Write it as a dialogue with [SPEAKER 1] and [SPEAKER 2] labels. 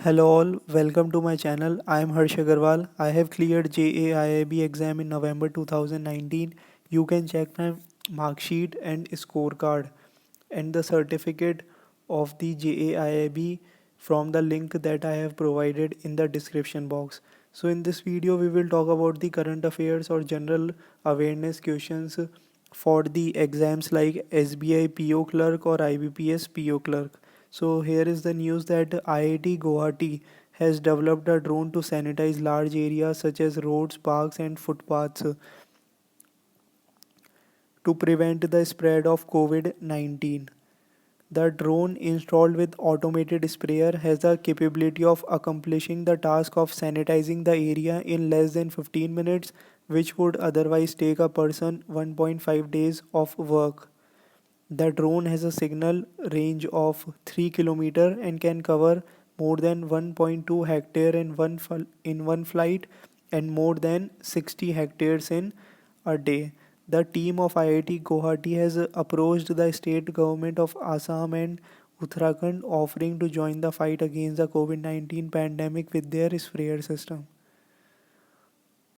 [SPEAKER 1] Hello all, welcome to my channel. I am Harsh Agarwal. I have cleared JAIIB exam in November 2019. You can check my mark sheet and scorecard and the certificate of the JAIIB from the link that I have provided in the description box. So in this video we will talk about the current affairs or general awareness questions for the exams like SBI PO clerk or IBPS PO clerk. So here is the news that IIT Guwahati has developed a drone to sanitize large areas such as roads, parks and footpaths to prevent the spread of COVID-19. The drone installed with automated sprayer has the capability of accomplishing the task of sanitizing the area in less than 15 minutes, which would otherwise take a person 1.5 days of work. The drone has a signal range of 3 km and can cover more than 1.2 hectare in one flight and more than 60 hectares in a day. The team of IIT Guwahati has approached the state government of Assam and Uttarakhand offering to join the fight against the COVID-19 pandemic with their sprayer system.